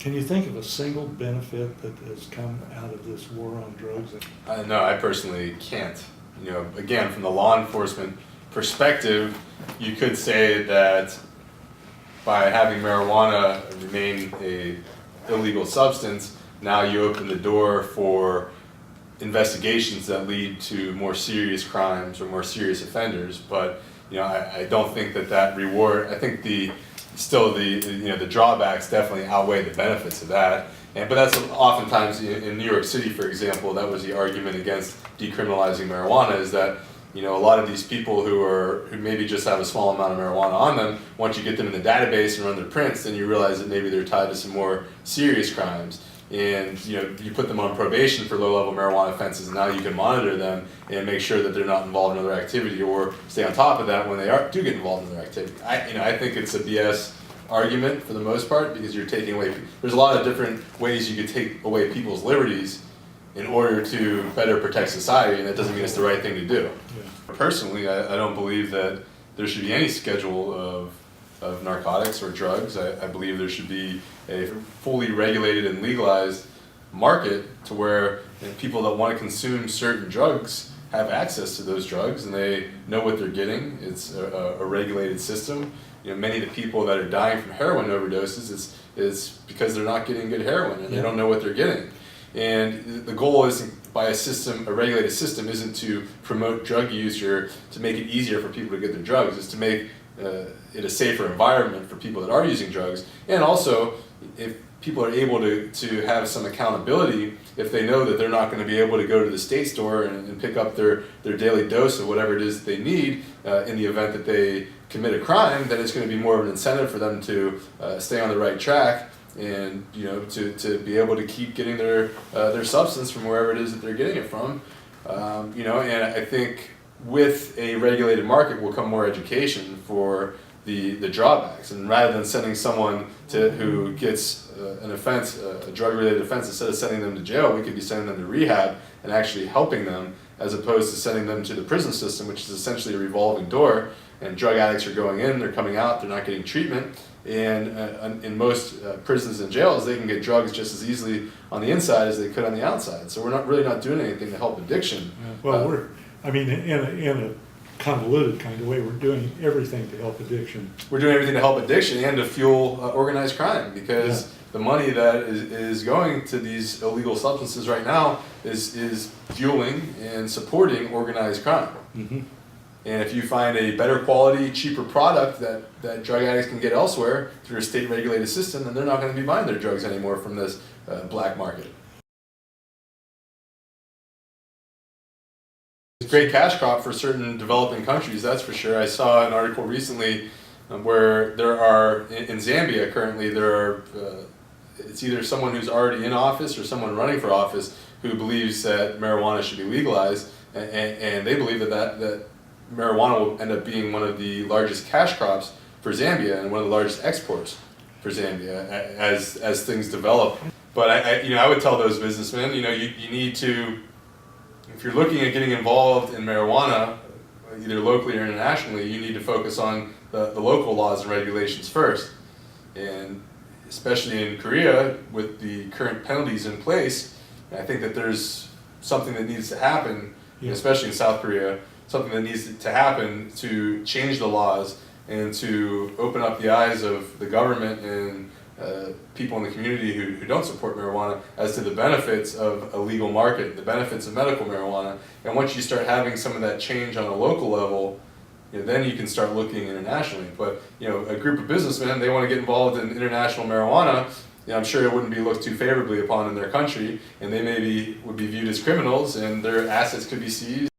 Can you think of a single benefit that has come out of this war on drugs? No, I personally can't. Again, from the law enforcement perspective, you could say that by having marijuana remain a illegal substance, now you open the door for investigations that lead to more serious crimes or more serious offenders. But I don't think that reward. I think the drawbacks definitely outweigh the benefits of that. But that's oftentimes in New York City, for example, that was the argument against decriminalizing marijuana, is that a lot of these people who maybe just have a small amount of marijuana on them, once you get them in the database and run their prints, then you realize that maybe they're tied to some more serious crimes. And you put them on probation for low-level marijuana offenses, and now you can monitor them and make sure that they're not involved in other activity, or stay on top of that when they do get involved in other activity. I think it's a BS argument for the most part, because you're taking away. There's a lot of different ways you could take away people's liberties in order to better protect society, and that doesn't mean it's the right thing to do. Yeah. Personally, I don't believe that there should be any schedule of narcotics or drugs. I believe there should be a fully regulated and legalized market to where people that want to consume certain drugs have access to those drugs, and they know what they're getting. It's a regulated system. Many of the people that are dying from heroin overdoses is because they're not getting good heroin, and they don't know what they're getting. And the goal is, by a regulated system, isn't to promote drug use or to make it easier for people to get their drugs. It's to make it a safer environment for people that are using drugs. And also, if people are able to have some accountability, if they know that they're not going to be able to go to the state store and pick up their daily dose of whatever it is they need in the event that they commit a crime, then it's going to be more of an incentive for them to stay on the right track, and to be able to keep getting their substance from wherever it is that they're getting it from. And I think with a regulated market will come more education for the drawbacks, and rather than sending someone who gets an offense, a drug-related offense, instead of sending them to jail, we could be sending them to rehab and actually helping them, as opposed to sending them to the prison system, which is essentially a revolving door, and drug addicts are going in, they're coming out, they're not getting treatment. And in most prisons and jails, they can get drugs just as easily on the inside as they could on the outside. So we're not doing anything to help addiction. Well, in a convoluted kind of way, we're doing everything to help addiction. We're doing everything to help addiction and to fuel organized crime, because the money that is going to these illegal substances right now is fueling and supporting organized crime. Mm-hmm. And if you find a better quality, cheaper product that drug addicts can get elsewhere through a state-regulated system, then they're not going to be buying their drugs anymore from this black market. It's a great cash crop for certain developing countries, that's for sure. I saw an article recently where there are, in Zambia currently, it's either someone who's already in office or someone running for office who believes that marijuana should be legalized, and they believe that marijuana will end up being one of the largest cash crops for Zambia and one of the largest exports for Zambia as things develop. But I would tell those businessmen, you need to, if you're looking at getting involved in marijuana, either locally or internationally, you need to focus on the local laws and regulations first. And especially in Korea, with the current penalties in place, I think that there's something that needs to happen, especially in South Korea, something that needs to happen to change the laws and to open up the eyes of the government and people in the community who don't support marijuana as to the benefits of a legal market, the benefits of medical marijuana. And once you start having some of that change on a local level, then you can start looking internationally. But a group of businessmen, they want to get involved in international marijuana. I'm sure it wouldn't be looked too favorably upon in their country, and they would be viewed as criminals, and their assets could be seized.